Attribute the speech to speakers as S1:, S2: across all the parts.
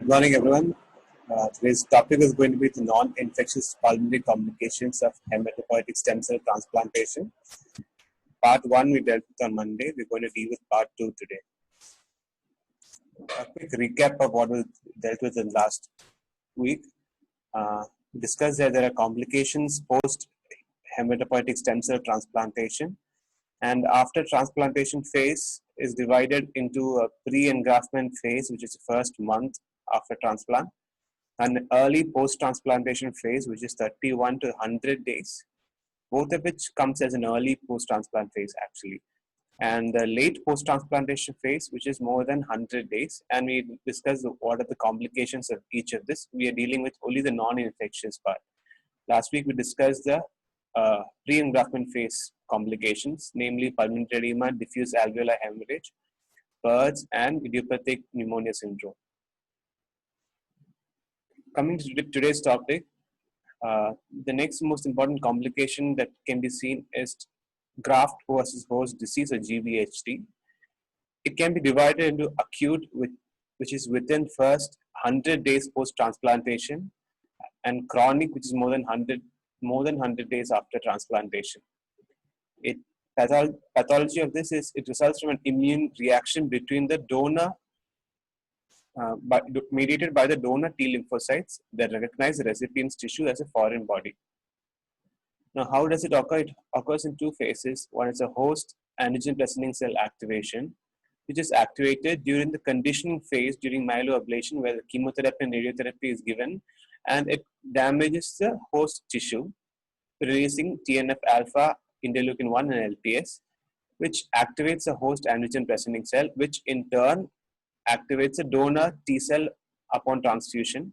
S1: Good morning, everyone. Today's topic is going to be the non-infectious pulmonary complications of hematopoietic stem cell transplantation. Part 1 we dealt with on Monday. We're going to deal with part 2 today. A quick recap of what we dealt with in last week. We discussed that there are complications post hematopoietic stem cell transplantation, and after transplantation phase is divided into a pre-engraftment phase, which is the first month after transplant, an early post-transplantation phase, which is 31 to 100 days, both of which comes as an early post-transplant phase actually. And the late post-transplantation phase, which is more than 100 days. And we discussed what are the complications of each of this. We are dealing with only the non-infectious part. Last week, we discussed the pre-engraftment phase complications, namely pulmonary edema, diffuse alveolar hemorrhage, PERDS, and idiopathic pneumonia syndrome. Coming to today's topic, the next most important complication that can be seen is graft versus host disease, or GVHD. It can be divided into acute, which is within first 100 days post-transplantation, and chronic, which is more than 100 days after transplantation. Pathology of this is it results from an immune reaction between the donor mediated by the donor T lymphocytes that recognize the recipient's tissue as a foreign body. Now, how does it occur? It occurs in two phases. One is a host antigen presenting cell activation, which is activated during the conditioning phase during myeloablation, where the chemotherapy and radiotherapy is given, and it damages the host tissue, releasing TNF alpha, interleukin 1, and LPS, which activates the host antigen presenting cell, which in turn activates a donor T cell upon transfusion,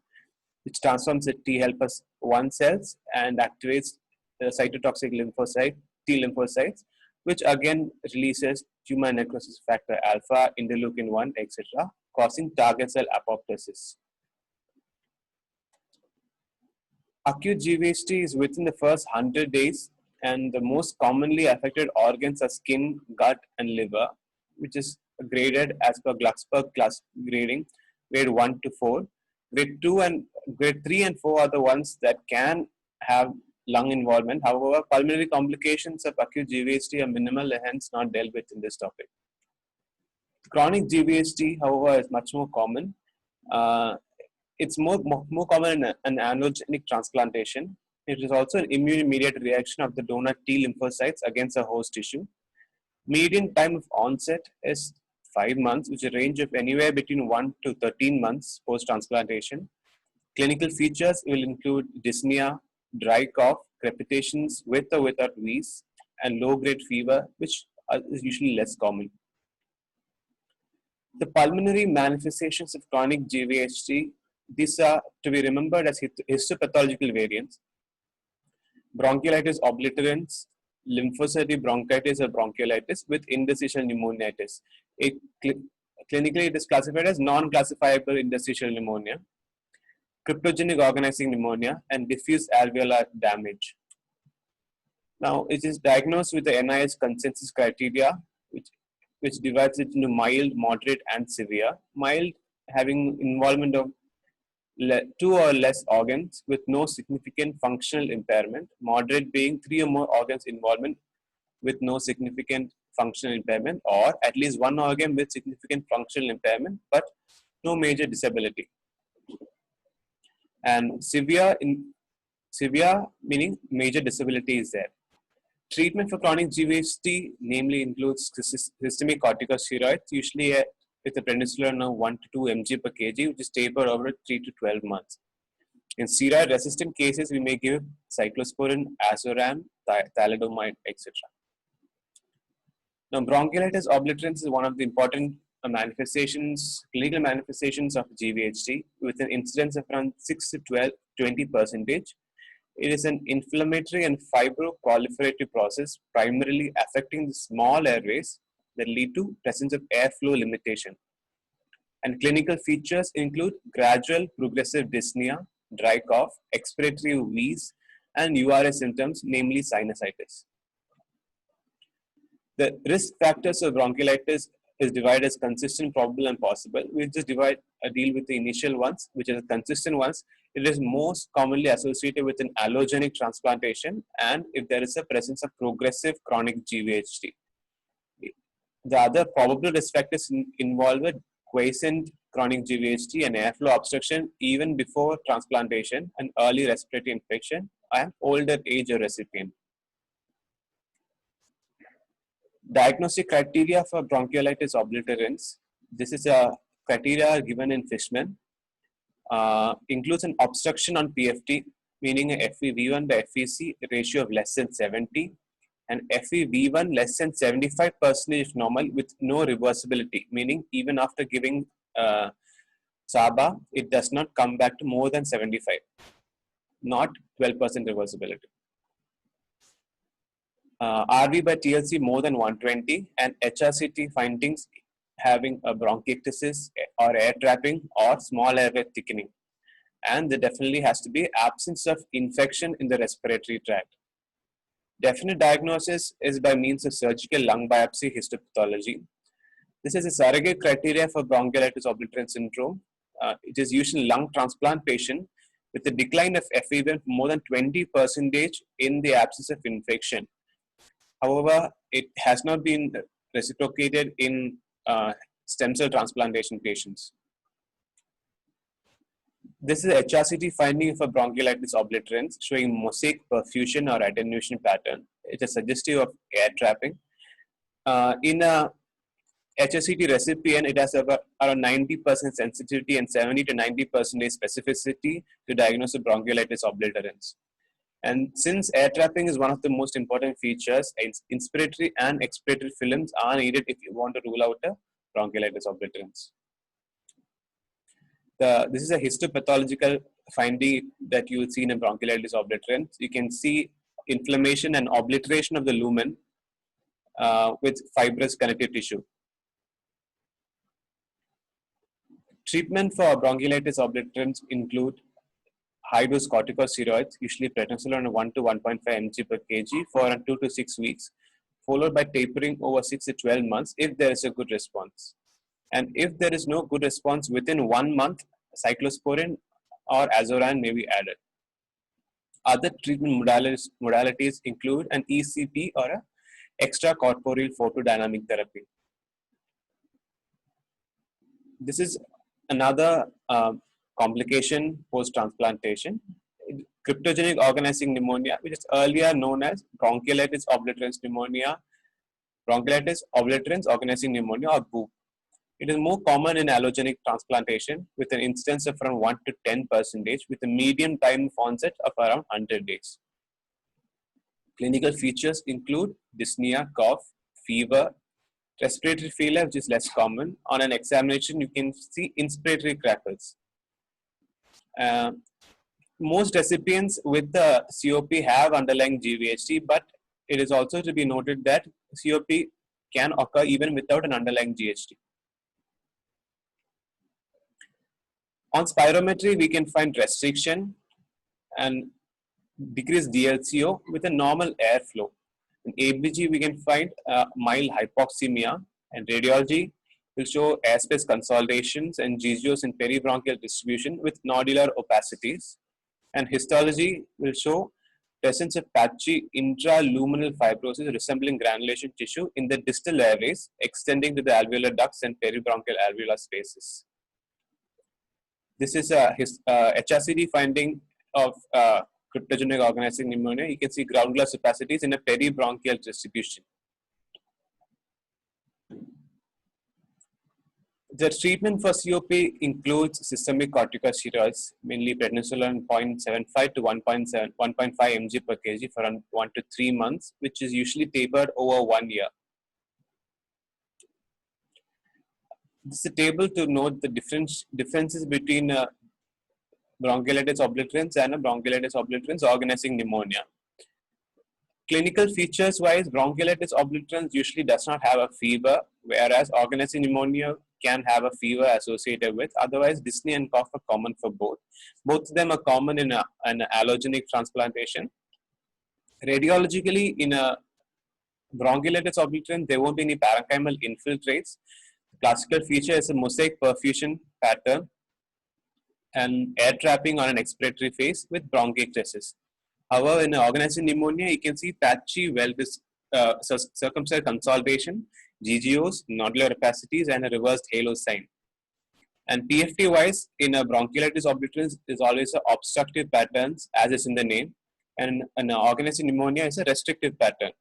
S1: which transforms the T helper 1 cells and activates the cytotoxic lymphocyte, T lymphocytes, which again releases tumor necrosis factor alpha, interleukin 1, etc., causing target cell apoptosis. Acute GVHD is within the first 100 days, and the most commonly affected organs are skin, gut, and liver, which is graded as per Glucksberg class grading, grade 1 to 4. Grade 3 and 4 are the ones that can have lung involvement. However, pulmonary complications of acute GVHD are minimal and hence not dealt with in this topic. Chronic GVHD, however, is much more common. It's more common in an allogenic transplantation. It is also an immune-mediated reaction of the donor T lymphocytes against a host tissue. Median time of onset is 5 months, which is a range of anywhere between 1 to 13 months post-transplantation. Clinical features will include dyspnea, dry cough, crepitations with or without wheeze, and low-grade fever, which is usually less common. The pulmonary manifestations of chronic GVHD, these are to be remembered as histopathological variants: bronchiolitis obliterans, lymphocytic bronchitis or bronchiolitis with interstitial pneumonitis. Clinically, it is classified as non-classifiable interstitial pneumonia, cryptogenic organizing pneumonia, and diffuse alveolar damage. Now, it is diagnosed with the NIH consensus criteria, which divides it into mild, moderate, and severe. Mild having involvement of 2 or less organs with no significant functional impairment. Moderate being 3 or more organs involvement with no significant functional impairment, or at least 1 organ with significant functional impairment but no major disability. And severe meaning major disability is there. Treatment for chronic GVHD namely includes systemic corticosteroids, usually with a prednisolone of 1 to 2 mg per kg, which is tapered over 3 to 12 months. In steroid-resistant cases, we may give cyclosporin, azoram, thalidomide, etc. Now, bronchiolitis obliterans is one of the important clinical manifestations of GVHD, with an incidence of around 6 to 20%. It is an inflammatory and fibroproliferative process, primarily affecting the small airways that lead to presence of airflow limitation. And clinical features include gradual progressive dyspnea, dry cough, expiratory wheeze, and URS symptoms, namely sinusitis. The risk factors of bronchiolitis is divided as consistent, probable, and possible. We just deal with the initial ones, which are the consistent ones. It is most commonly associated with an allogenic transplantation, and if there is a presence of progressive chronic GVHD. The other probable risk factors involve a quiescent chronic GVHD and airflow obstruction even before transplantation, and early respiratory infection, and older age of recipient. Diagnostic criteria for bronchiolitis obliterans. This is a criteria given in Fishman. Includes an obstruction on PFT, meaning a FEV1 by FVC ratio of less than 70, and FEV1 less than 75% if normal with no reversibility, meaning even after giving SABA, it does not come back to more than 75, not 12% reversibility. RV by TLC more than 120, and HRCT findings having a bronchiectasis or air trapping or small airway thickening. And there definitely has to be absence of infection in the respiratory tract. Definite diagnosis is by means of surgical lung biopsy histopathology. This is a surrogate criteria for bronchiolitis obliterans syndrome. It is used in lung transplant patient with a decline of FEV1 more than 20% in the absence of infection. However, it has not been reciprocated in stem cell transplantation patients. This is HRCT finding for bronchiolitis obliterans showing mosaic perfusion or attenuation pattern. It is suggestive of air trapping. In a HRCT recipient, it has around 90% sensitivity and 70 to 90% specificity to diagnose bronchiolitis obliterans. And since air trapping is one of the most important features, inspiratory and expiratory films are needed if you want to rule out a bronchiolitis obliterans. This is a histopathological finding that you will see in a bronchiolitis obliterans. You can see inflammation and obliteration of the lumen with fibrous connective tissue. Treatment for bronchiolitis obliterans include high-dose corticosteroids, usually prednisolone 1 to 1.5 mg per kg for 2 to 6 weeks, followed by tapering over 6 to 12 months if there is a good response. And if there is no good response within 1 month, cyclosporin or azoran may be added. Other treatment modalities include an ECP or a extracorporeal photodynamic therapy. This is another complication post-transplantation. Cryptogenic organizing pneumonia, which is earlier known as bronchiolitis obliterans pneumonia, bronchiolitis obliterans organizing pneumonia, or BOOP. It is more common in allogenic transplantation with an incidence of around 1 to 10% with a median time of onset of around 100 days. Clinical features include dyspnea, cough, fever, respiratory failure, which is less common. On an examination, you can see inspiratory crackles. Most recipients with the COP have underlying GVHD, but it is also to be noted that COP can occur even without an underlying GHD. On spirometry, we can find restriction and decreased DLCO with a normal airflow. In ABG, we can find mild hypoxemia, and radiology will show airspace consolidations and GGOs in peribronchial distribution with nodular opacities. And histology will show presence of patchy intraluminal fibrosis resembling granulation tissue in the distal airways extending to the alveolar ducts and peribronchial alveolar spaces. This is a HRCT finding of cryptogenic organizing pneumonia. You can see ground glass opacities in a peribronchial distribution. The treatment for COP includes systemic corticosteroids, mainly prednisolone 0.75 to 1.5 mg per kg for 1 to 3 months, which is usually tapered over 1 year. This is a table to note the differences between bronchiolitis obliterans and a bronchiolitis obliterans organizing pneumonia. Clinical features wise, bronchiolitis obliterans usually does not have a fever, whereas organizing pneumonia can have a fever associated with. Otherwise, dyspnea and cough are common for both. Both of them are common in an allogenic transplantation. Radiologically, in a bronchiolitis obliterans, there won't be any parenchymal infiltrates. Classical feature is a mosaic perfusion pattern and air trapping on an expiratory phase with bronchiectasis. However, in organized pneumonia, you can see patchy, circumcised consolidation, GGOs, nodular opacities, and a reversed halo sign. And PFT wise, in a bronchiolitis obliterans is always a obstructive patterns, as is in the name, and an organized pneumonia is a restrictive pattern.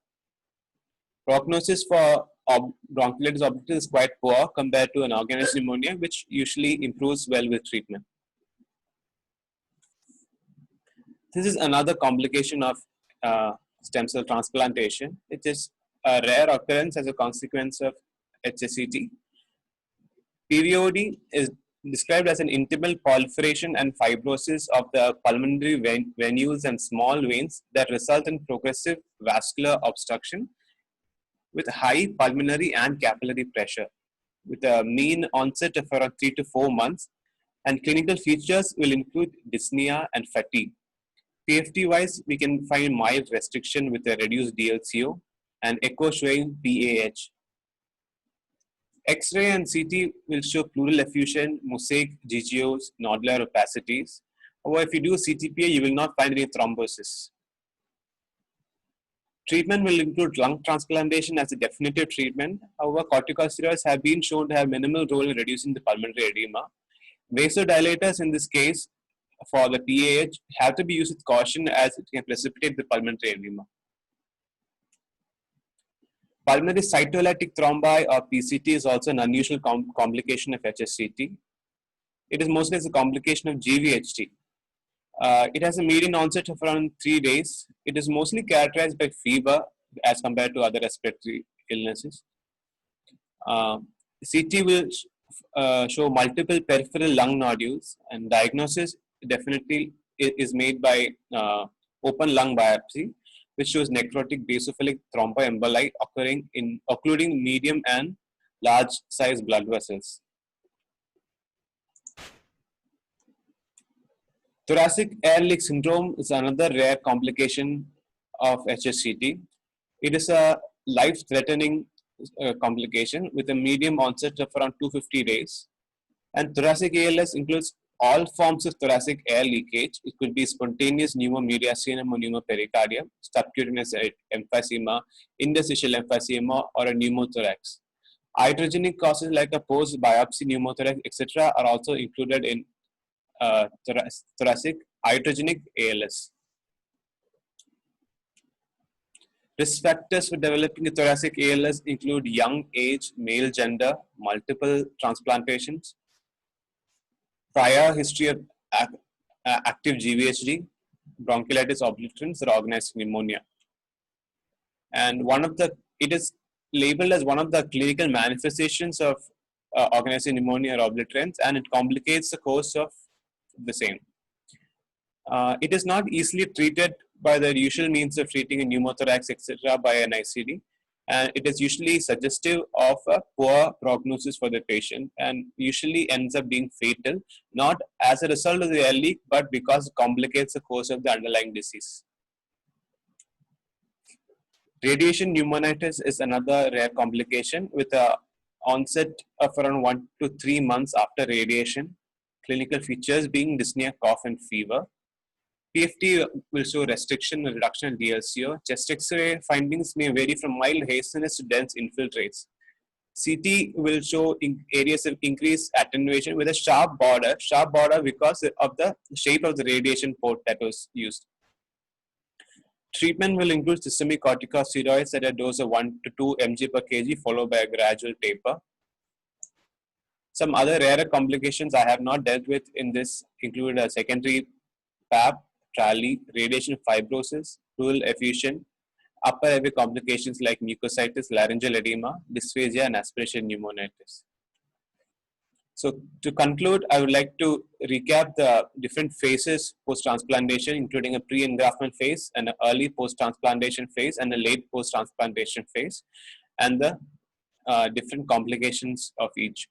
S1: Prognosis for bronchiolitis obliterans is quite poor compared to an organized pneumonia, which usually improves well with treatment. This is another complication of stem cell transplantation. It is a rare occurrence as a consequence of HSCT. PVOD is described as an intimal proliferation and fibrosis of the pulmonary venules and small veins that result in progressive vascular obstruction with high pulmonary and capillary pressure, with a mean onset of around 3 to 4 months, and clinical features will include dyspnea and fatigue. PFT wise, we can find mild restriction with a reduced DLCO and echo showing PAH. X-ray and CT will show pleural effusion, mosaic, GGOs, nodular opacities. However, if you do CTPA, you will not find any thrombosis. Treatment will include lung transplantation as a definitive treatment. However, corticosteroids have been shown to have minimal role in reducing the pulmonary edema. Vasodilators in this case for the PAH have to be used with caution as it can precipitate the pulmonary edema. Pulmonary cytolytic thrombi or PCT is also an unusual complication of HSCT. It is mostly as a complication of GVHD. It has a median onset of around 3 days. It is mostly characterized by fever as compared to other respiratory illnesses. CT will show multiple peripheral lung nodules, and diagnosis definitely is made by open lung biopsy, which shows necrotic basophilic thromboemboli occluding medium and large size blood vessels. Thoracic air leak syndrome is another rare complication of HSCT. It is a life-threatening complication with a medium onset of around 250 days. And thoracic ALS includes all forms of thoracic air leakage. It could be spontaneous pneumomediastinum or pneumopericardium, subcutaneous emphysema, interstitial emphysema, or a pneumothorax. Iatrogenic causes like a post-biopsy pneumothorax, etc., are also included in thoracic iatrogenic ALS. Risk factors for developing a thoracic ALS include young age, male gender, multiple transplantations, prior history of active GVHD, bronchiolitis obliterans, or organized pneumonia. And it is labeled as one of the clinical manifestations of organized pneumonia or obliterans, and it complicates the course of the same. It is not easily treated by the usual means of treating a pneumothorax, etc., by an ICD, and it is usually suggestive of a poor prognosis for the patient and usually ends up being fatal, not as a result of the air leak, but because it complicates the course of the underlying disease. Radiation pneumonitis is another rare complication with an onset of around 1 to 3 months after radiation. Clinical features being dyspnea, cough, and fever. PFT will show restriction and reduction in DLCO. Chest X-ray findings may vary from mild haziness to dense infiltrates. CT will show areas of increased attenuation with a sharp border because of the shape of the radiation port that was used. Treatment will include systemic corticosteroids at a dose of 1 to 2 mg per kg followed by a gradual taper. Some other rarer complications I have not dealt with in this include a secondary PAP, TRALI, radiation fibrosis, pleural effusion, upper airway complications like mucositis, laryngeal edema, dysphagia, and aspiration pneumonitis. So to conclude, I would like to recap the different phases post-transplantation, including a pre-engraftment phase, and an early post-transplantation phase, and a late post-transplantation phase, and the different complications of each.